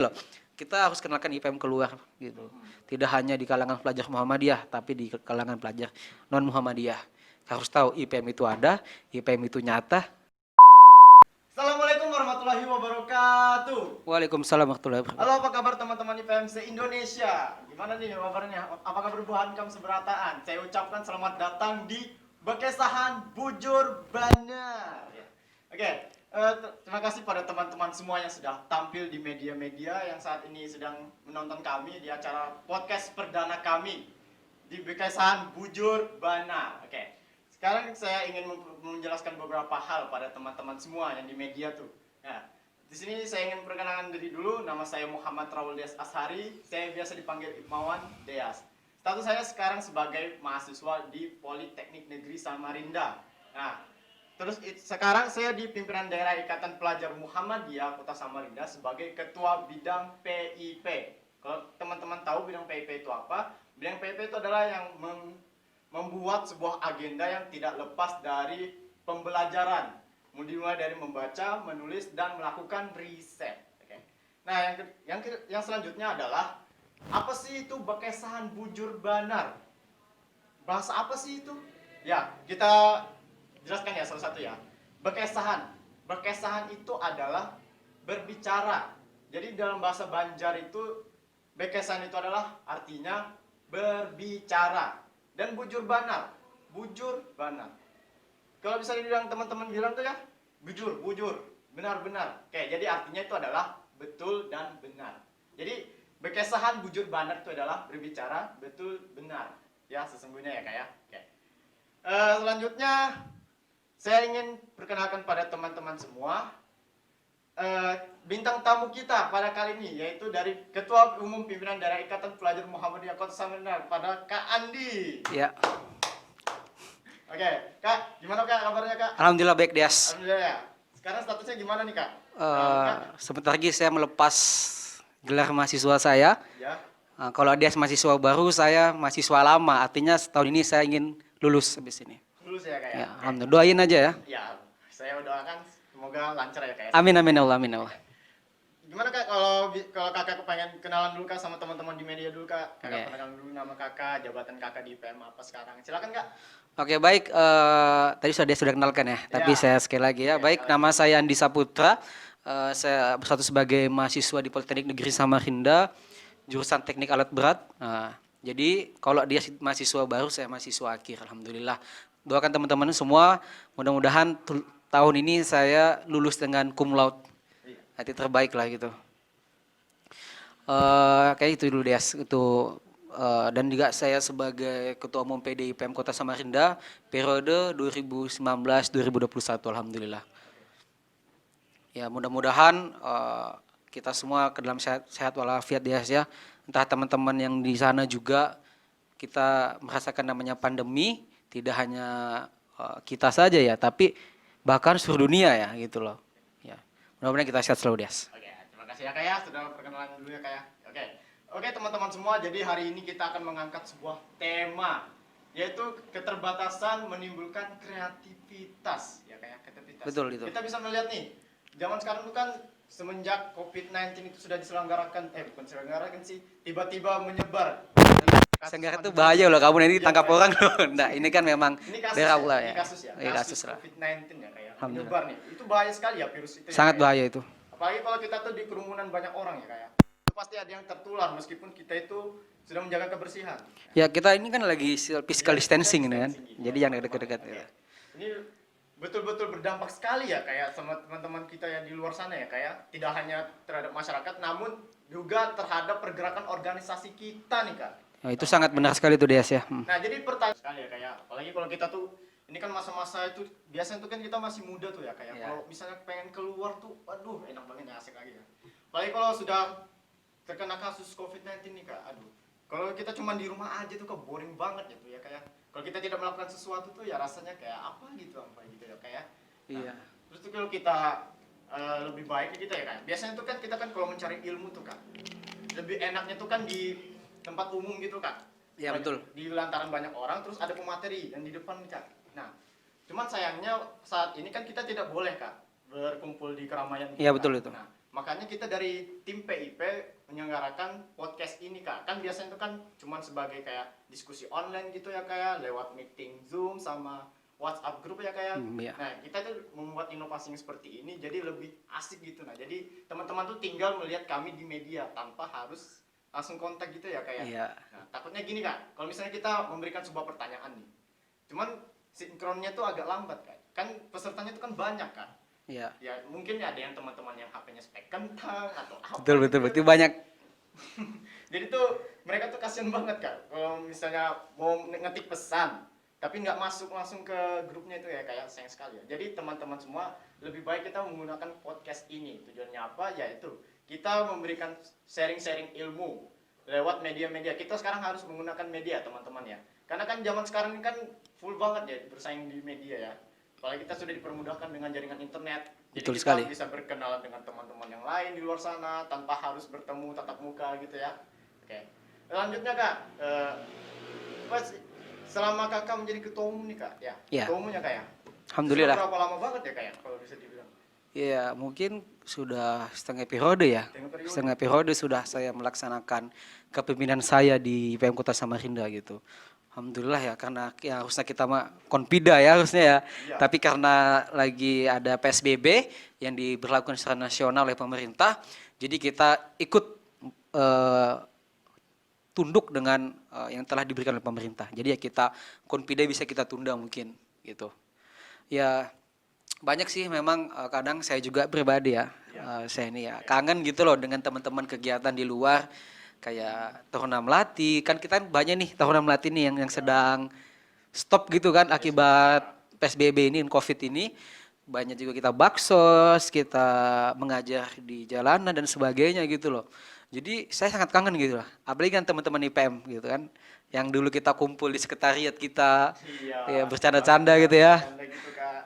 loh. Kita harus kenalkan IPM keluar gitu. Tidak hanya di kalangan pelajar Muhammadiyah, tapi di kalangan pelajar non Muhammadiyah. Harus tahu IPM itu ada, IPM itu nyata. Assalamualaikum warahmatullahi wabarakatuh. Waalaikumsalam warahmatullahi wabarakatuh. Halo, apa kabar teman-teman IPM se-Indonesia? Gimana nih kabarnya? Apakah berbuahan kamu seberataan? Saya ucapkan selamat datang di Bekesahan Bujur Benar. Oke, terima kasih pada teman-teman semua yang sudah tampil di media-media yang saat ini sedang menonton kami di acara podcast perdana kami di Bekesahan Bujur Benar. Oke. Sekarang saya ingin menjelaskan beberapa hal pada teman-teman semua yang di media tuh. Nah, di sini saya ingin perkenalkan diri dulu. Nama saya Muhammad Raul Deas Ashari. Saya biasa dipanggil Imawan Deas. Status saya sekarang sebagai mahasiswa di Politeknik Negeri Samarinda. Nah, terus sekarang saya di pimpinan daerah Ikatan Pelajar Muhammadiyah Kota Samarinda sebagai Ketua Bidang PIP. Kalau teman-teman tahu bidang PIP itu apa? Bidang PIP itu adalah yang membuat sebuah agenda yang tidak lepas dari pembelajaran, mulai dari membaca, menulis, dan melakukan riset. Oke. Nah, yang selanjutnya adalah apa sih itu Bekesahan Bujur Benar? Bahasa apa sih itu? Ya, kita jelaskan ya salah satu ya. Bekesahan itu adalah berbicara. Jadi dalam bahasa Banjar itu bekesahan itu adalah artinya berbicara. Dan bujur benar, kalau bisa dibilang teman-teman bilang tuh ya, bujur, benar-benar. Oke, jadi artinya itu adalah betul dan benar. Jadi bekesahan bujur benar itu adalah berbicara betul benar. Ya, sesungguhnya ya kak ya. Oke. Selanjutnya saya ingin perkenalkan pada teman-teman semua bintang tamu kita pada kali ini, yaitu dari Ketua Umum Pimpinan Daerah Ikatan Pelajar Muhammadiyah Kota Samarinda, pada Kak Andi. Ya. Oke, Kak, gimana Kak kabarnya Kak? Alhamdulillah baik, Deas. Alhamdulillah ya. Sekarang statusnya gimana nih Kak? Sebentar lagi saya melepas gelar mahasiswa saya. Ya. Kalau Deas mahasiswa baru, saya mahasiswa lama. Artinya tahun ini saya ingin lulus habis ini. Lulus ya Kak ya? Ya, alhamdulillah. Doain aja ya. Ya, saya doakan semoga lancar ya Kak ya. Amin amin Allah amin Allah. Gimana Kak kalau Kakak pengen kenalan dulu Kak sama teman-teman di media dulu Kak? Kakak kenalan dulu nama Kakak, jabatan Kakak di IPM apa sekarang? Silakan Kak. Oke baik, tadi sudah kenalkan ya, tapi saya sekali lagi ya. Baik, nama saya Andi Saputra, saya bersatu sebagai mahasiswa di Politeknik Negeri Samarinda, jurusan Teknik Alat Berat. Jadi kalau dia mahasiswa baru, saya mahasiswa akhir, alhamdulillah. Doakan teman-teman semua, mudah-mudahan tahun ini saya lulus dengan cum laude, nanti terbaik lah gitu. Kayak itu dulu Des, itu. Dan juga saya sebagai Ketua Umum PDIPM Kota Samarinda periode 2019-2021 alhamdulillah. Ya mudah-mudahan kita semua ke dalam sehat walafiat ya. Entah teman-teman yang di sana juga kita merasakan namanya pandemi, tidak hanya kita saja ya, tapi bahkan seluruh dunia ya gitu loh. Ya. Mudah-mudahan kita sehat selalu Des. Oke, terima kasih ya Kak ya, sudah perkenalan dulu ya Kak ya. Oke teman-teman semua, jadi hari ini kita akan mengangkat sebuah tema, yaitu keterbatasan menimbulkan kreativitas, ya kayak kreativitas. Betul itu. Kita bisa melihat nih, zaman sekarang itu kan semenjak COVID-19 itu sudah diselenggarakan, bukan diselenggarakan sih, tiba-tiba menyebar. Sekarang itu bahaya loh, kamu nanti tangkap orang loh. Nah ini kan memang daerah ya. Ini kasus ya, kasus COVID-19 ya kayak menyebar nih. Itu bahaya sekali ya virus itu. Sangat bahaya itu. Apalagi kalau kita tuh di kerumunan banyak orang ya kayak. Pasti ada yang tertular meskipun kita itu sudah menjaga kebersihan. Ya kita ini kan lagi physical distancing ini kan, jadi jangan dekat-dekat. Ya. Ini betul-betul berdampak sekali ya kayak sama teman-teman kita yang di luar sana ya kayak tidak hanya terhadap masyarakat namun juga terhadap pergerakan organisasi kita nih Kak. Nah, itu sangat benar sekali tuh Des ya. Nah jadi pertanyaan sekali ya kayak apalagi kalau kita tuh ini kan masa-masa itu biasanya tuh kan kita masih muda tuh ya kayak kalau misalnya pengen keluar tuh aduh enak banget ya asik lagi ya. Apalagi kalau sudah terkena kasus COVID-19 nih Kak, aduh. Kalau kita cuma di rumah aja tuh kok boring banget gitu ya kayak. Kalau kita tidak melakukan sesuatu tuh ya rasanya kayak apa gitu ya kayak. Iya. Terus tuh kalau kita lebih baik kita ya Kak. Biasanya tuh kan kita kan kalau mencari ilmu tuh Kak, lebih enaknya tuh kan di tempat umum gitu Kak. Iya betul. Di lantaran banyak orang terus ada pemateri dan di depan nih Kak. Nah, cuman sayangnya saat ini kan kita tidak boleh Kak berkumpul di keramaian. Iya betul itu. Nah, Makanya kita dari tim PIP menyelenggarakan podcast ini Kak. Kan biasanya itu kan cuman sebagai kayak diskusi online gitu ya kayak lewat meeting Zoom sama WhatsApp grup ya kayak. Iya. Nah, kita tuh membuat inovasi yang seperti ini jadi lebih asik gitu. Nah, jadi teman-teman tuh tinggal melihat kami di media tanpa harus langsung kontak gitu ya kayak. Iya. Nah, takutnya gini Kak, kalau misalnya kita memberikan sebuah pertanyaan nih. Cuman sinkronnya tuh agak lambat Kak. Kan pesertanya tuh kan banyak kan. Iya. Ya mungkin ada yang teman-teman yang HP-nya spek kentang atau apa Betul, gitu. betul, banyak. Jadi tuh mereka tuh kasihan banget Kak kalau misalnya mau ngetik pesan tapi nggak masuk langsung ke grupnya itu ya kayak sayang sekali ya. Jadi teman-teman semua lebih baik kita menggunakan podcast ini. Tujuannya apa? Yaitu kita memberikan sharing-sharing ilmu lewat media-media. Kita sekarang harus menggunakan media teman-teman ya. Karena kan zaman sekarang ini kan full banget ya bersaing di media ya. Apalagi kita sudah dipermudahkan dengan jaringan internet. Jadi Betul kita sekali. bisa berkenalan dengan teman-teman yang lain di luar sana tanpa harus bertemu tatap muka gitu ya. Oke. Selanjutnya Kak, pas selama Kakak menjadi ketua umum nih Kak, ya. Iya. Ketua umumnya Kak ya. Alhamdulillah. Sudah berapa lama banget ya Kak ya kalau bisa dibilang? Ya, mungkin sudah setengah periode ya. Setengah periode. Setengah periode sudah saya melaksanakan kepemimpinan saya di IPM Kota Samarinda gitu. Alhamdulillah ya, karena ya harusnya kita mah konpida ya harusnya ya. Iya. Tapi karena lagi ada PSBB yang diberlakukan secara nasional oleh pemerintah, jadi kita ikut tunduk dengan yang telah diberikan oleh pemerintah. Jadi ya kita konpida bisa kita tunda mungkin gitu. Ya banyak sih memang kadang saya juga pribadi ya, saya ini ya kangen gitu loh dengan teman-teman kegiatan di luar kayak Taruna Melati. Kan kita banyak nih Taruna Melati nih yang sedang stop gitu kan akibat PSBB ini, COVID ini. Banyak juga kita baksos, kita mengajar di jalanan dan sebagainya gitu loh. Jadi saya sangat kangen gitu lah. Apalagi kan teman-teman IPM gitu kan, yang dulu kita kumpul di sekretariat kita, ya bercanda-canda gitu ya. Bercanda gitu Kak.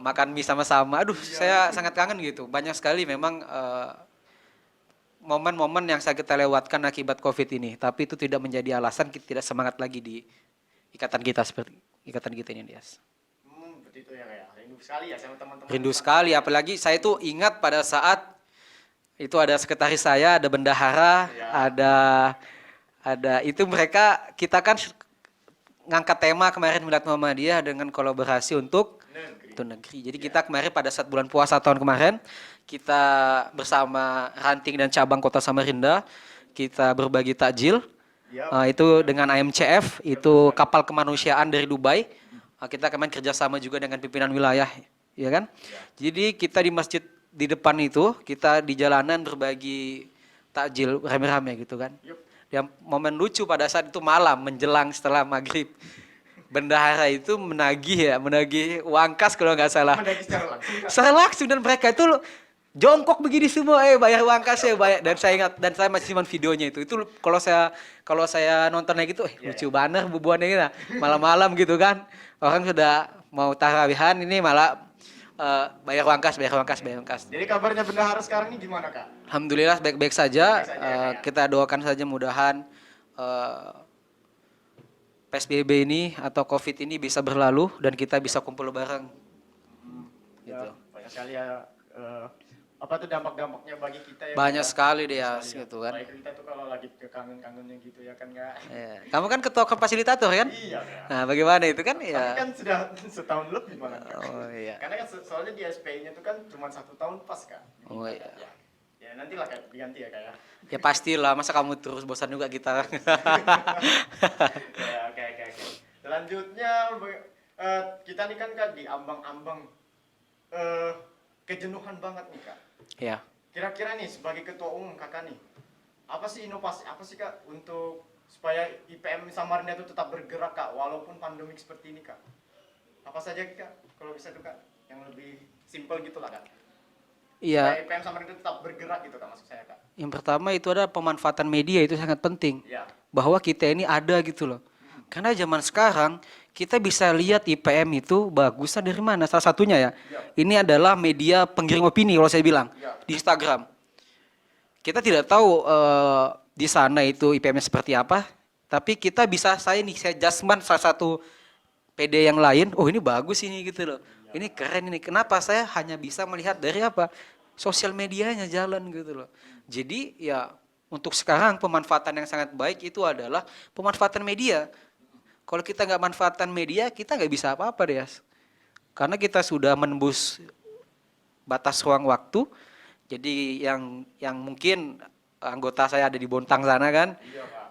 Makan mie sama-sama. Aduh, saya sangat kangen gitu. Banyak sekali memang momen-momen yang kita lewatkan akibat COVID ini. Tapi itu tidak menjadi alasan kita tidak semangat lagi di ikatan kita seperti ikatan kita ini, Dias. Seperti itu ya Kak ya. Rindu sekali ya sama teman-teman. Rindu sekali, apalagi saya tuh ingat pada saat itu ada sekretaris saya, ada bendahara, Ya. ada itu mereka kita kan ngangkat tema kemarin Milad Muhammadiyah dengan kolaborasi untuk negeri. Jadi kita kemarin pada saat bulan puasa tahun kemarin kita bersama ranting dan cabang Kota Samarinda kita berbagi takjil. Yap. Itu dengan AMCF, itu kapal kemanusiaan dari Dubai. Kita kemarin kerjasama juga dengan pimpinan wilayah, ya kan? Jadi kita di masjid di depan itu, kita di jalanan berbagi takjil rame-rame gitu kan. Yup. Yang momen lucu pada saat itu malam menjelang setelah maghrib. Bendahara itu menagih uang kas kalau nggak salah. Mendaki secara langsung Kak. Secara langsung dan mereka itu jongkok begini semua, bayar uang kas ya bayar. Dan saya ingat dan saya masih simpan videonya itu. Itu kalau saya nontonnya gitu, lucu banget bubuannya gitu. Malam-malam gitu kan. Orang sudah mau tarawihan ini malah bayar uang kas. Jadi kabarnya bendahara sekarang ini gimana Kak? Alhamdulillah baik-baik saja. Baik saja, ya. Kita doakan saja mudahan PSBB ini atau COVID ini bisa berlalu dan kita bisa kumpul bareng. Gitu. Ya, banyak sekali ya apa tuh dampak-dampaknya bagi kita ya. Banyak Kak? sekali deh Banyak ya, sekali gitu kan. Baik kita tuh kalau lagi kekangen-kangennya gitu ya kan Kak. Ya. Kamu kan ketua fasilitator kan? Iya Kak. Nah, bagaimana itu kan Tapi ya? kan sudah setahun lebih malah Kak. Oh iya. Karena kan soalnya di SPI-nya tuh kan cuma 1 tahun pas Kak. Oh iya. Ya nantilah Kak diganti ya Kak ya. Ya pastilah, masa kamu terus bosan juga kita. Ya, oke. Selanjutnya kita nih kan Kak di ambang-ambang kejenuhan banget nih Kak. Ya. Kira-kira nih sebagai ketua umum Kakak nih, apa sih inovasi apa sih Kak untuk supaya IPM Samarinda itu tetap bergerak Kak walaupun pandemik seperti ini Kak? Apa saja Kak kalau bisa tuh Kak yang lebih simpel gitu lah Kak. Iya. Supaya IPM Samarinda tetap bergerak gitu Kak maksud saya Kak. Yang pertama itu ada pemanfaatan media itu sangat penting. Ya. Bahwa kita ini ada gitu loh. Karena zaman sekarang kita bisa lihat IPM itu bagusnya dari mana. Salah satunya ya. Ini adalah media penggiring opini kalau saya bilang di Instagram. Kita tidak tahu di sana itu IPM-nya seperti apa, tapi kita bisa saya judgement salah satu PD yang lain, oh ini bagus ini gitu loh. Ini keren ini. Kenapa saya hanya bisa melihat dari apa? sosial medianya jalan gitu loh. Jadi ya untuk sekarang pemanfaatan yang sangat baik itu adalah pemanfaatan media. Kalau kita nggak manfaatkan media, kita nggak bisa apa-apa deh. Karena kita sudah menembus batas ruang waktu. Jadi yang mungkin anggota saya ada di Bontang sana kan,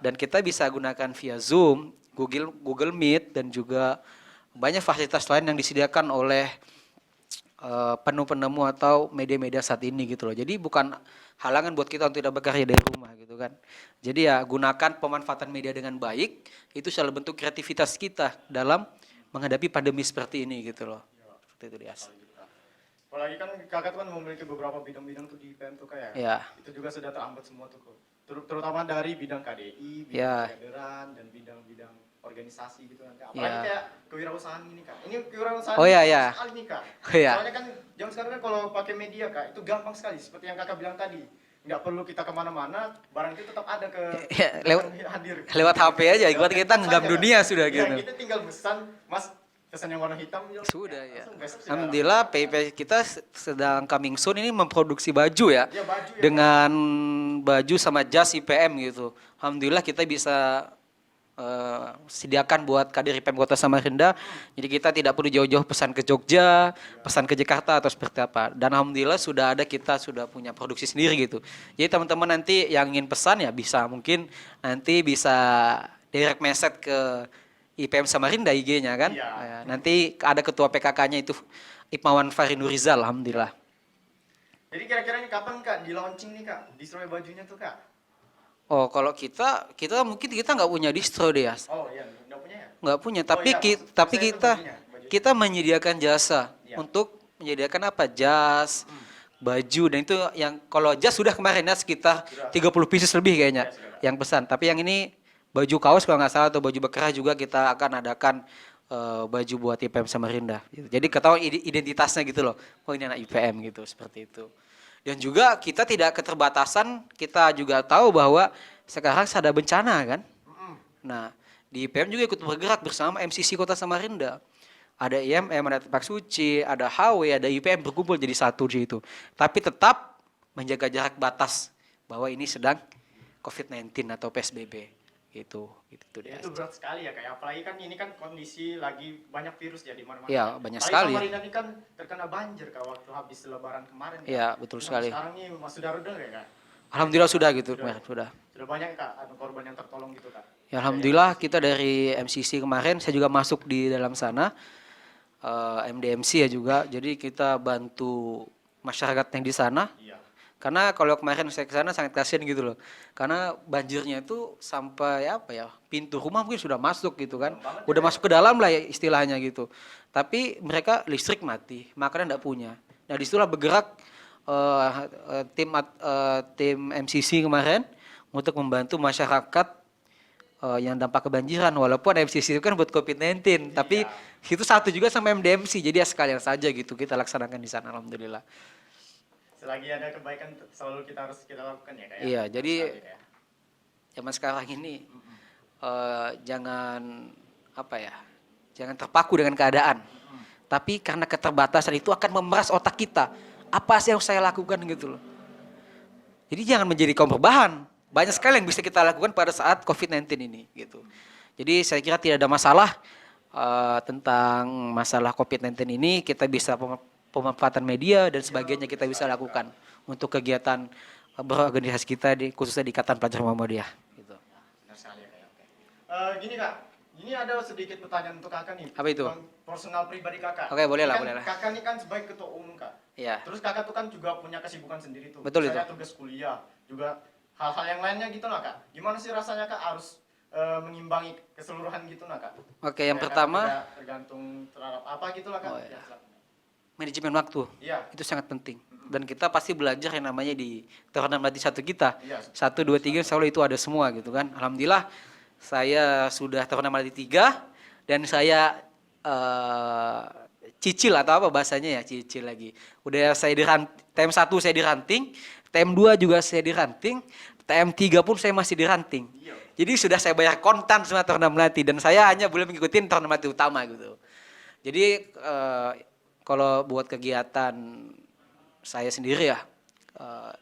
dan kita bisa gunakan via Zoom, Google Meet, dan juga banyak fasilitas lain yang disediakan oleh penemu-penemu atau media-media saat ini gitu loh. Jadi bukan halangan buat kita untuk tidak bekerja dari rumah gitu kan. Jadi ya gunakan pemanfaatan media dengan baik, itu salah bentuk kreativitas kita dalam menghadapi pandemi seperti ini gitu loh. Seperti itu dia. Apalagi kan kakak tuh kan memiliki beberapa bidang-bidang tuh di IPM tuh kayak. Ya. Itu juga sudah terhambat semua tuh kok. Terutama dari bidang KDI, bidang Ya. kaderan, dan bidang-bidang organisasi gitu kan. Apalagi Ya. kayak kewirausahaan ini kak. Ini kewirausahaan Oh, ya, ya. sekali nih kak. Oh, ya. Soalnya kan jam sekarang kan kalau pakai media kak itu gampang sekali. Seperti yang kakak bilang tadi. Nggak perlu kita kemana-mana, barang itu tetap ada ke Ya, hadir. lewat HP aja, buat kita ngenggam dunia sudah Ya, gitu. kita tinggal pesan, mas pesan yang warna hitam Sudah ya. langsung besok sudah. Alhamdulillah PIP kita sedang coming soon ini memproduksi baju ya. Ya, baju ya, Dengan baju sama jas IPM gitu. Alhamdulillah kita bisa sediakan buat kader IPM Kota Samarinda. Jadi kita tidak perlu jauh-jauh pesan ke Jogja, pesan ke Jakarta atau seperti apa. Dan alhamdulillah kita sudah punya produksi sendiri gitu. Jadi teman-teman nanti yang ingin pesan ya bisa mungkin nanti bisa direct message ke IPM Samarinda IG-nya kan. Iya. Ya, nanti ada ketua PKK-nya itu Ipmawan Farinurizal alhamdulillah. Jadi kira-kira ini kapan kak di launching nih kak, distro bajunya tuh kak? Oh, kalau kita mungkin kita nggak punya distro deh ya. Oh iya, nggak punya ya? Nggak punya, Oh, tapi iya, tapi saya kita tuh bajunya. kita menyediakan jasa Iya. untuk menyediakan apa? Jas, baju, dan itu yang kalau jas sudah kemarin ya sekitar Sudah. 30 pieces lebih kayaknya Ya, sudah. yang pesan. Tapi yang ini baju kaos kalau nggak salah atau baju bekerah juga kita akan adakan baju buat IPM Samarinda. Gitu. Jadi ketahuan identitasnya gitu loh. Oh ini anak IPM gitu, seperti itu. Dan juga kita tidak keterbatasan, kita juga tahu bahwa sekarang ada bencana kan. Nah, di IPM juga ikut bergerak bersama MCC Kota Samarinda. Ada IMM, ada Tepak Suci, ada HW, ada IPM berkumpul jadi satu di situ. Tapi tetap menjaga jarak batas bahwa ini sedang COVID-19 atau PSBB. Gitu deh. Itu berat sekali ya kayak apalagi kan ini kan kondisi lagi banyak virus ya di mana-mana. Iya, banyak Apalagi sekali. Samarinda ini kan terkena banjir kak waktu habis lebaran kemarin. Kak. Iya, betul Nah, sekali. Sekarang ini sudah reda ya kak? Alhamdulillah sudah gitu kemarin, sudah. Sudah banyak kak korban yang tertolong gitu kak? Ya, alhamdulillah kita dari MCC kemarin saya juga masuk di dalam sana. MDMC ya juga. Jadi kita bantu masyarakat yang di sana. Iya. Karena kalau kemarin saya ke sana sangat kasihan gitu loh. Karena banjirnya itu sampai apa ya? Pintu rumah mungkin sudah masuk gitu kan. Udah masuk ke dalam lah ya istilahnya gitu. Tapi mereka listrik mati, makanan enggak punya. Nah, disitulah bergerak tim MCC kemarin untuk membantu masyarakat yang dampak kebanjiran. Walaupun MCC itu kan buat COVID-19, tapi itu satu juga sama MDMC. Jadi ya sekalian saja gitu kita laksanakan di sana alhamdulillah. Selagi ada kebaikan selalu kita harus kita lakukan ya kak? Iya, jadi Sekali, Kak, ya. zaman sekarang ini jangan apa ya? Jangan terpaku dengan keadaan. Tapi karena keterbatasan itu akan memeras otak kita. Apa sih yang saya lakukan gitu loh. Jadi jangan menjadi kaum berbahan. Banyak sekali yang bisa kita lakukan pada saat COVID-19 ini gitu. Jadi saya kira tidak ada masalah tentang masalah COVID-19 ini, kita bisa pemanfaatan media dan sebagainya kita bisa lakukan untuk kegiatan berorganisasi kita khususnya di Ikatan Pelajar Muhammadiyah gitu. Benar sekali ya kak. Oke. Gini kak, ini ada sedikit pertanyaan untuk kakak nih. Apa itu? Tentang personal pribadi kakak. Oke, boleh lah, Kan boleh lah. Kakak ini kan sebagai ketua umum kak. Iya. Terus kakak tuh kan juga punya kesibukan sendiri tuh. Betul Misalnya itu. tugas kuliah, juga hal-hal yang lainnya gitu lah kak. Gimana sih rasanya kak harus mengimbangi keseluruhan gitu lah kak? Oke, yang Kayak pertama tidak tergantung terhadap apa gitu lah kak. Oh, iya. Ya, silakan. manajemen waktu. Iya. Itu sangat penting. Dan kita pasti belajar yang namanya di Taruna Melati 1 kita. Iya. 1, 2, 3 selalu itu ada semua gitu kan. Alhamdulillah saya sudah Taruna Melati 3 dan saya cicil atau apa bahasanya ya, cicil lagi. Udah saya TM 1 saya diranting, TM 2 juga saya diranting, TM 3 pun saya masih diranting. Iya. Jadi sudah saya bayar kontan semua Taruna Melati dan saya hanya boleh mengikuti Taruna Melati utama gitu. Jadi kalau buat kegiatan saya sendiri ya,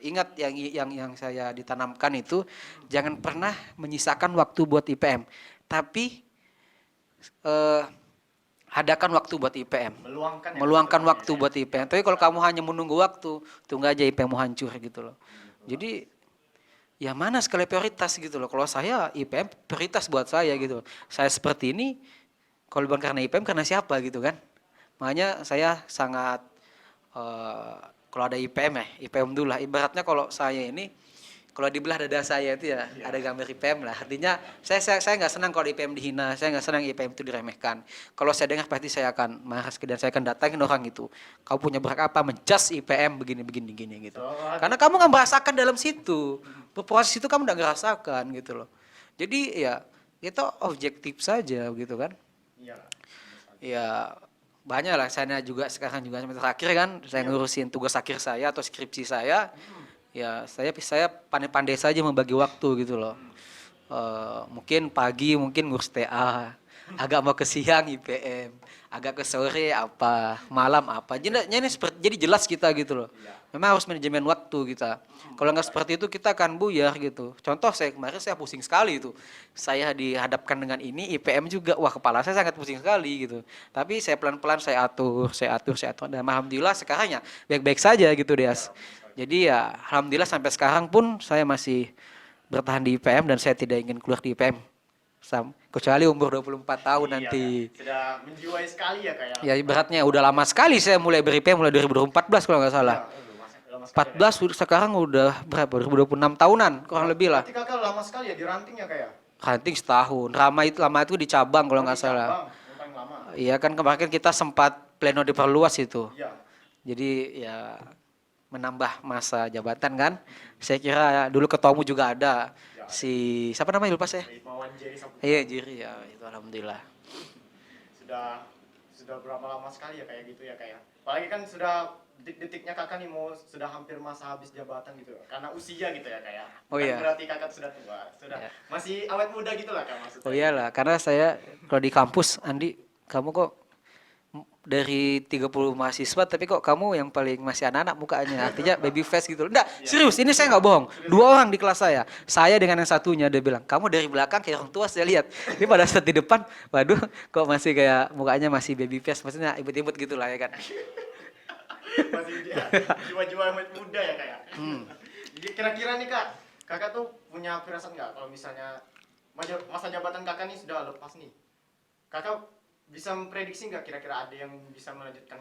ingat yang saya ditanamkan itu jangan pernah menyisakan waktu buat IPM, tapi eh, adakan waktu buat IPM. Meluangkan waktu buat IPM. Tapi kalau kamu hanya menunggu waktu, tunggu aja IPM hancur gitu loh. Jadi ya mana sekali prioritas gitu loh. Kalau saya IPM prioritas buat saya gitu. Saya seperti ini kalau bukan karena IPM karena siapa gitu kan. Makanya saya sangat kalau ada IPM IPM dulu lah. Ibaratnya kalau saya ini kalau dibelah dada saya itu ya ada gambar IPM lah. Artinya saya nggak senang kalau IPM dihina, saya nggak senang IPM itu diremehkan. Kalau saya dengar pasti saya akan marah dan saya akan datangin orang itu. Kau punya berhak apa menjudge IPM begini gitu. Karena kamu nggak merasakan dalam situ. Proses itu kamu nggak ngerasakan gitu loh. Jadi ya itu objektif saja gitu kan. Ya banyak lah, saya juga sekarang juga semester akhir kan, saya ngurusin tugas akhir saya atau skripsi saya. Ya saya pandai-pandai saja membagi waktu gitu loh. Mungkin pagi mungkin ngurus TA, agak mau ke siang IPM, agak ke sore apa, malam apa. Jadi jelas kita gitu loh. Memang harus manajemen waktu kita. Kalau nggak seperti itu kita akan buyar gitu. Contoh saya kemarin saya pusing sekali itu. Saya dihadapkan dengan ini IPM juga, wah kepala saya sangat pusing sekali gitu. Tapi saya pelan-pelan saya atur. Dan alhamdulillah sekarang ya baik-baik saja gitu Des. Jadi ya alhamdulillah sampai sekarang pun saya masih bertahan di IPM dan saya tidak ingin keluar di IPM. Kecuali umur 24 tahun nanti. Kan? Sudah menjiwai sekali ya kayak. Ya ibaratnya udah lama sekali saya mulai ber-IPM mulai 2014 kalau nggak salah. 14 sekarang udah berapa? 2026 tahunan kurang lebih lah. Berarti kakak lama sekali ya di ranting ya kayak? Ranting setahun. Lama itu di cabang kalau nggak salah. Iya kan kemarin kita sempat pleno diperluas itu. Iya. Jadi ya menambah masa jabatan kan. Saya kira dulu ketuamu juga ada. Si siapa namanya lupa saya? Iya Jiri ya itu alhamdulillah. Sudah berapa lama sekali ya kayak gitu ya kayak. Apalagi kan sudah detik-detiknya kakak nih mau sudah hampir masa habis jabatan gitu karena usia gitu ya kayak. Oh iya. Berarti kakak sudah tua, masih awet muda gitu lah kak maksudnya. Oh iyalah, karena saya kalau di kampus Andi, kamu kok dari 30 mahasiswa tapi kok kamu yang paling masih anak-anak mukanya, artinya baby face gitu. Enggak, serius, ini saya nggak bohong. 2 orang di kelas saya dengan yang satunya dia bilang, kamu dari belakang kayak orang tua saya lihat. Tapi pada saat di depan, waduh kok masih kayak mukanya masih baby face, maksudnya ibut-ibut gitu lah ya kan. Masih jiwa-jiwa muda ya kayak. Kira-kira nih kak, kakak tuh punya firasat nggak kalau misalnya masa jabatan kakak nih sudah lepas nih, kakak bisa memprediksi nggak kira-kira ada yang bisa melanjutkan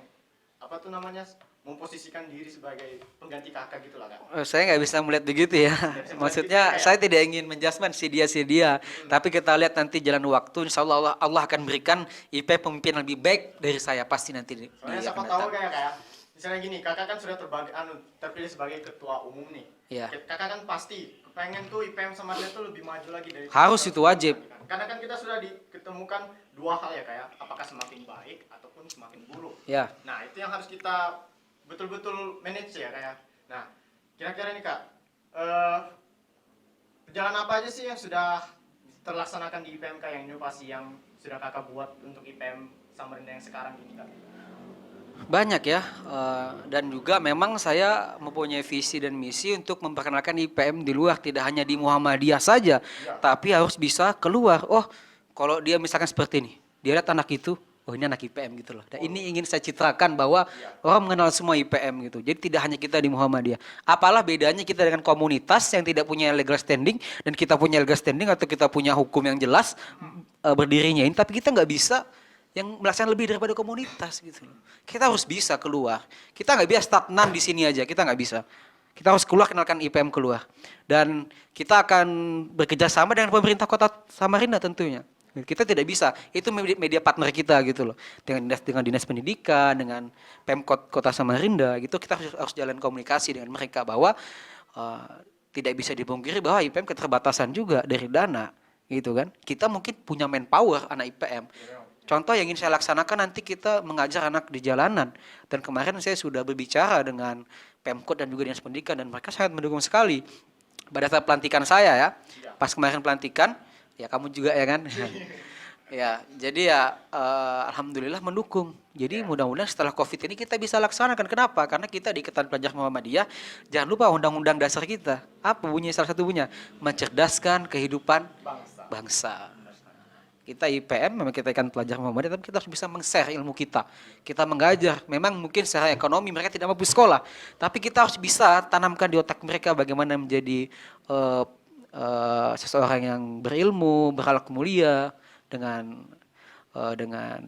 apa tuh namanya memposisikan diri sebagai pengganti kakak gitu lah kak? Saya nggak bisa melihat begitu ya. Maksudnya saya tidak ingin menjudgment si dia. Tapi kita lihat nanti jalan waktu. Insya Allah Allah akan berikan IP pemimpin lebih baik dari saya pasti nanti. Soalnya siapa tahu kayak misalnya gini, kakak kan sudah terpilih sebagai ketua umum nih. Iya. Kakak kan pasti pengen tuh IPM sama dia tuh lebih maju lagi dari. Harus itu wajib. Karena kan kita sudah diketemukan 2 hal ya kayak apakah semakin baik ataupun semakin buruk. Ya. Nah itu yang harus kita betul-betul manage ya kayak. Nah kira-kira nih kak, perjalanan apa aja sih yang sudah terlaksanakan di IPMK yang inovasi yang sudah kakak buat untuk IPM Samarinda yang sekarang ini kak? Banyak ya, dan juga memang saya mempunyai visi dan misi untuk memperkenalkan IPM di luar, tidak hanya di Muhammadiyah saja, tapi harus bisa keluar. Oh, kalau dia misalkan seperti ini, dia lihat anak itu, oh ini anak IPM gitu loh. Dan ini ingin saya citrakan bahwa orang mengenal semua IPM gitu. Jadi tidak hanya kita di Muhammadiyah. Apalah bedanya kita dengan komunitas yang tidak punya legal standing dan kita punya legal standing atau kita punya hukum yang jelas berdirinya ini, tapi kita nggak bisa yang melaksanakan lebih daripada komunitas gitu loh. Kita harus bisa keluar. Kita nggak bisa stagnan di sini aja. Kita nggak bisa. Kita harus keluar, kenalkan IPM keluar. Dan kita akan bekerja sama dengan pemerintah Kota Samarinda tentunya. Kita tidak bisa. Itu media partner kita gitu loh. Dengan dinas pendidikan, dengan Pemkot Kota Samarinda gitu, kita harus jalan komunikasi dengan mereka bahwa tidak bisa dipungkiri bahwa IPM keterbatasan juga dari dana gitu kan. Kita mungkin punya manpower anak IPM. Contoh yang ingin saya laksanakan nanti kita mengajar anak di jalanan. Dan kemarin saya sudah berbicara dengan Pemkot dan juga Dinas Pendidikan dan mereka sangat mendukung sekali. Pada saat pelantikan saya ya, pas kemarin pelantikan, ya kamu juga ya kan. Ya, jadi ya alhamdulillah mendukung. Jadi mudah-mudahan setelah Covid ini kita bisa laksanakan. Kenapa? Karena kita di Ikatan Pelajar Muhammadiyah, jangan lupa undang-undang dasar kita. Apa bunyi salah satu bunyinya? Mencerdaskan kehidupan Bangsa. bangsa. Kita IPM memang kita Ikatan Pelajar Muhammadiyah, tapi kita harus bisa meng-share ilmu kita. Kita mengajar. Memang mungkin secara ekonomi mereka tidak mampu sekolah, tapi kita harus bisa tanamkan di otak mereka bagaimana menjadi seseorang yang berilmu, berakhlak mulia dengan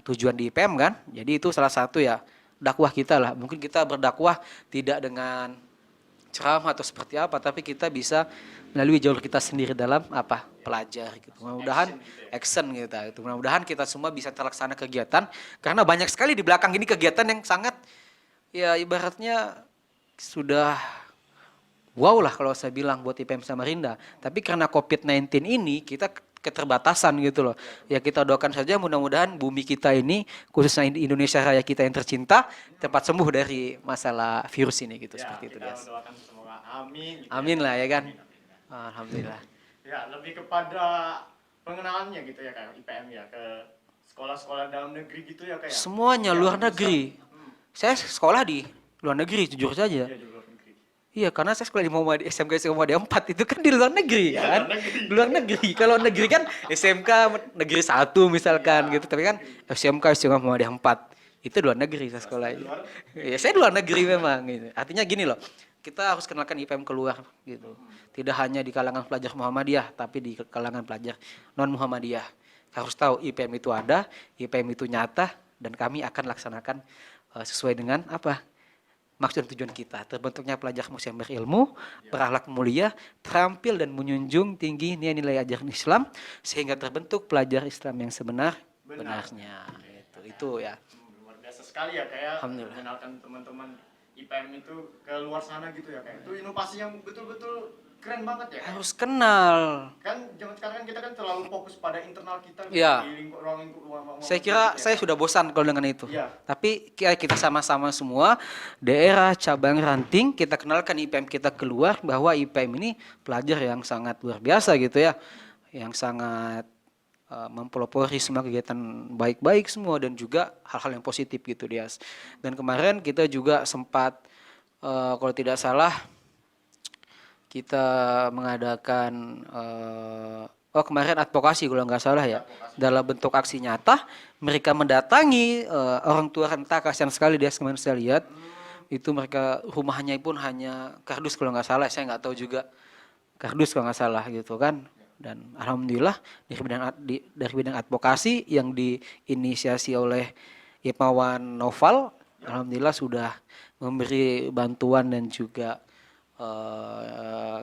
tujuan di IPM kan. Jadi itu salah satu ya dakwah kita lah. Mungkin kita berdakwah tidak dengan ceramah atau seperti apa, tapi kita bisa melalui jalur kita sendiri dalam apa pelajar gitu. Mudah-mudahan action gitu. Itu mudah-mudahan kita semua bisa terlaksana kegiatan karena banyak sekali di belakang ini kegiatan yang sangat ya ibaratnya sudah wow lah kalau saya bilang buat IPM Samarinda. Tapi karena COVID-19 ini kita keterbatasan gitu loh. Ya kita doakan saja mudah-mudahan bumi kita ini khususnya Indonesia Raya kita yang tercinta cepat sembuh dari masalah virus ini gitu Ya, seperti itu kita guys. doakan semoga amin. Gitu Amin lah ya kan. Amin, amin. Alhamdulillah. Ya, lebih kepada pengenalannya gitu ya kayak IPM ya ke sekolah-sekolah dalam negeri gitu ya kayak. Semuanya Ya, luar bisa. negeri. Saya sekolah di luar negeri jujur saja. Iya, di luar negeri. Iya, karena saya sekolah di Muhammadiyah SMK Muhammadiyah 4 itu kan di luar negeri Iya, kan. luar negeri. Di luar negeri. Kalau negeri kan SMK negeri 1 misalkan Iya. gitu. Tapi kan SMK Muhammadiyah 4 itu luar negeri saya sekolah. Ya saya di luar negeri memang gitu. Artinya gini loh. Kita harus kenalkan IPM keluar gitu. Tidak hanya di kalangan pelajar Muhammadiyah, tapi di kalangan pelajar non Muhammadiyah. Harus tahu IPM itu ada, IPM itu nyata dan kami akan laksanakan sesuai dengan apa? Maksud dan tujuan kita, terbentuknya pelajar muslim berilmu, berakhlak mulia, terampil dan menjunjung tinggi nilai-nilai ajaran Islam, sehingga terbentuk pelajar Islam yang sebenar-benarnya. Itu ya. Luar biasa sekali ya kayak Alhamdulillah. mengenalkan teman-teman IPM itu ke luar sana gitu ya kayak. Itu inovasi yang betul-betul keren banget ya. Harus kenal. Kan zaman sekarang kan kita kan terlalu fokus pada internal kita Iya. di ruang lingkup Saya kira gitu ya, saya kan? sudah bosan kalau dengan itu. Iya. Tapi kita sama-sama semua daerah cabang ranting kita kenalkan IPM kita keluar bahwa IPM ini pelajar yang sangat luar biasa gitu ya, yang sangat mempelopori semua kegiatan baik-baik semua dan juga hal-hal yang positif gitu dia. Dan kemarin kita juga sempat kalau tidak salah kita mengadakan kemarin advokasi kalau nggak salah ya dalam bentuk aksi nyata mereka mendatangi orang tua renta kasihan sekali dia kemarin saya lihat itu mereka rumahnya pun hanya kardus kalau nggak salah saya nggak tahu juga kardus kalau nggak salah gitu kan dan alhamdulillah dari bidang advokasi yang diinisiasi oleh Imawan Noval alhamdulillah sudah memberi bantuan dan juga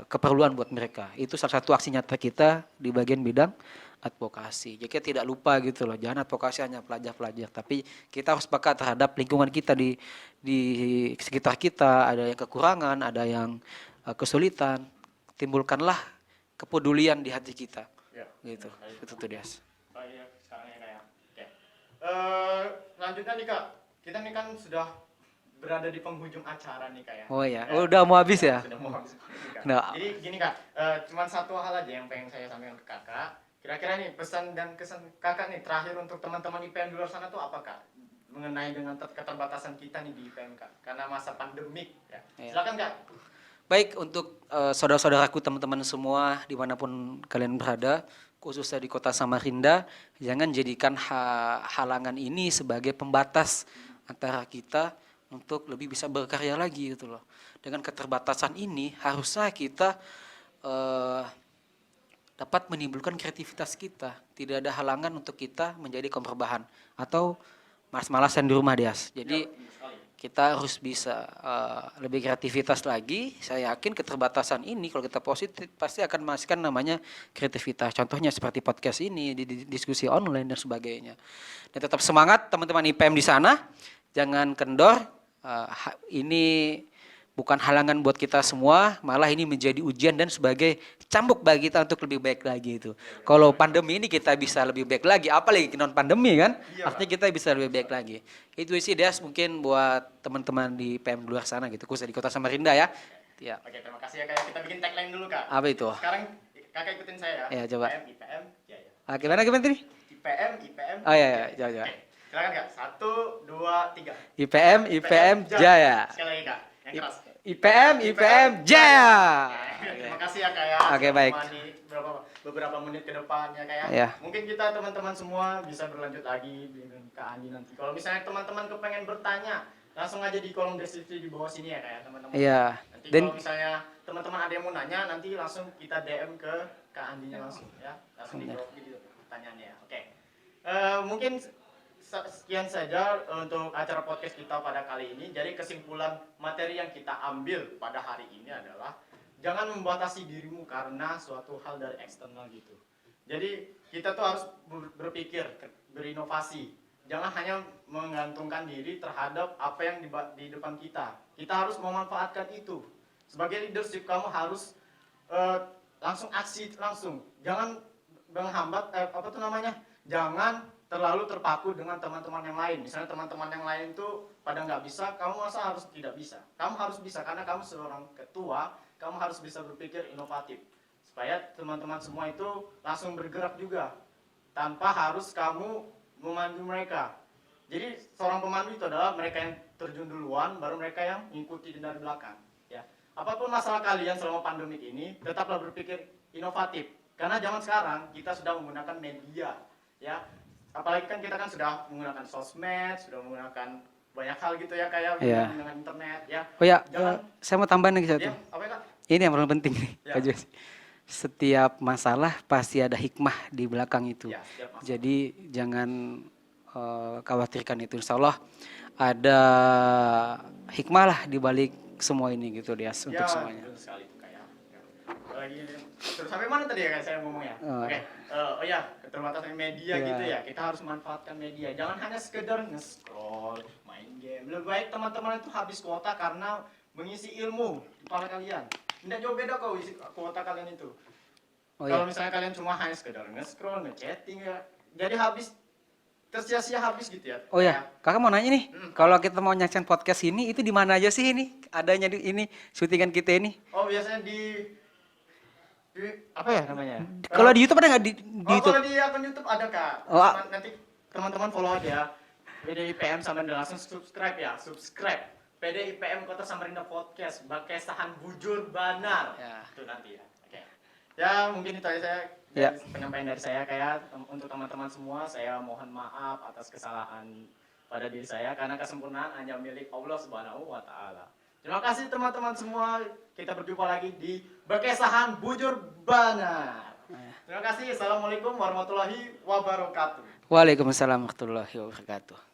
keperluan buat mereka. Itu salah satu aksi nyata kita di bagian bidang advokasi. Jadi kita tidak lupa gitu loh, jangan advokasi hanya pelajar-pelajar, tapi kita harus peka terhadap lingkungan kita di sekitar kita, ada yang kekurangan, ada yang kesulitan. Timbulkanlah kepedulian di hati kita. Ya. Gitu. Itu tuh Des. Iya, sekarang ya kayak. Oke. Selanjutnya nih Kak, kita nih kan sudah berada di penghujung acara nih Kak ya. Oh ya, udah mau habis ya? Sudah mau habis. Kak. Nah. Jadi gini Kak, cuman satu hal aja yang pengen saya sampaikan ke Kakak. Kira-kira nih pesan dan kesan Kakak nih terakhir untuk teman-teman IPM di luar sana tuh apa Kak? Mengenai dengan keterbatasan kita nih di IPM Kak, karena masa pandemik ya. Silakan Kak. Baik untuk saudara-saudaraku teman-teman semua dimanapun kalian berada, khususnya di kota Samarinda, jangan jadikan halangan ini sebagai pembatas antara kita untuk lebih bisa berkarya lagi gitu loh. Dengan keterbatasan ini harusnya kita dapat menimbulkan kreativitas kita. Tidak ada halangan untuk kita menjadi kaum berbahan atau malas-malasan di rumah Dias. Jadi kita harus bisa lebih kreativitas lagi. Saya yakin keterbatasan ini kalau kita positif pasti akan menghasilkan namanya kreativitas. Contohnya seperti podcast ini, di diskusi online dan sebagainya. Dan tetap semangat teman-teman IPM di sana. Jangan kendor. Ini bukan halangan buat kita semua, malah ini menjadi ujian dan sebagai cambuk bagi kita untuk lebih baik lagi itu. Kalau pandemi ini kita bisa lebih baik lagi, apalagi non pandemi kan? Iya, artinya kita bisa lebih baik lagi. Itu sih Des mungkin buat teman-teman di PM luar sana gitu, khususnya di Kota Samarinda ya. Ya. Oke, terima kasih ya Kak. Kita bikin tagline dulu Kak. Apa itu? Sekarang Kakak ikutin saya ya. Ya, coba. IPM, ya ya. Gimana tadi? IPM. Oh iya, Jaya. Oke, silakan Kak. 1, 2, 3. IPM Jaya. Sekali lagi Kak, yang keras. IPM Jaya. Terima kasih ya Kak ya. Oke, sudah baik. menemani beberapa menit ke depan ya Kak ya. Iya. Mungkin kita teman-teman semua bisa berlanjut lagi dengan Kak Andi nanti. Kalau misalnya teman-teman kepengen bertanya, langsung aja di kolom deskripsi di bawah sini ya Kak ya teman-teman. Iya. Nanti Dan kalau misalnya teman-teman ada yang mau nanya, nanti langsung kita DM ke Kak Andinya langsung ya. Langsung dijawab gitu pertanyaannya ya. Oke. Mungkin sekian saja untuk acara podcast kita pada kali ini. Jadi kesimpulan materi yang kita ambil pada hari ini adalah jangan membatasi dirimu karena suatu hal dari eksternal gitu. Jadi kita tuh harus berpikir, berinovasi. Jangan hanya menggantungkan diri terhadap apa yang di depan kita. Kita harus memanfaatkan itu. Sebagai leadership kamu harus langsung aksi langsung. Jangan menghambat Jangan terlalu terpaku dengan teman-teman yang lain. Misalnya teman-teman yang lain tuh pada nggak bisa, kamu masa harus tidak bisa? Kamu harus bisa karena kamu seorang ketua, kamu harus bisa berpikir inovatif. Supaya teman-teman semua itu langsung bergerak juga. Tanpa harus kamu memandu mereka. Jadi seorang pemandu itu adalah mereka yang terjun duluan, baru mereka yang mengikuti dari belakang. Ya. Apapun masalah kalian selama pandemik ini, tetaplah berpikir inovatif. Karena zaman sekarang kita sudah menggunakan media, ya. Apalagi kan kita kan sudah menggunakan sosmed, sudah menggunakan banyak hal gitu ya kayak Iya. dengan internet ya. oh ya, Jangan saya mau tambahin lagi satu. ya, apa ya Kak? Ini yang paling penting nih, Ya. Kak Jos. Setiap masalah pasti ada hikmah di belakang itu. Ya, setiap masalah. Jadi jangan khawatirkan itu. Insya Allah ada hikmah lah di balik semua ini gitu dia untuk semuanya. Betul sekali tuh kayak. Lagi terus sampai mana tadi ya Kak, saya ngomongnya? Oke. Oh ya, keterbatasan media Iya. gitu ya. Kita harus manfaatkan media. Jangan hanya sekedar nge-scroll, main game. Lebih baik teman-teman itu habis kuota karena mengisi ilmu di kepala kalian. Tidak jauh beda kok isi kuota kalian itu. Oh Kalau ya. misalnya kalian cuma hanya sekedar nge-scroll, nge-chatting ya. Jadi habis tersia-sia habis gitu ya. Oh ya, kakak mau nanya nih, Hmm. kalau kita mau nyaksikan podcast ini, itu di mana aja sih ini? Adanya di ini syutingan kita ini? Oh biasanya di apa ya namanya? Kalau di YouTube ada nggak di Oh, YouTube? kalau di akun YouTube ada Kak. Oh, Nanti teman-teman follow aja. PDIPM Samarinda langsung subscribe ya, subscribe. PDIPM Kota Samarinda Podcast, Bakesahan Bujur Banar. Ya. Itu nanti ya. Oke. Ya, mungkin itu aja saya. Ya. Penyampaian dari saya kayak untuk teman-teman semua, saya mohon maaf atas kesalahan pada diri saya karena kesempurnaan hanya milik Allah Subhanahu wa taala. Terima kasih teman-teman semua. Kita berjumpa lagi di Bakesahan Bujur Banar. Terima kasih. Assalamualaikum warahmatullahi wabarakatuh. Waalaikumsalam warahmatullahi wabarakatuh.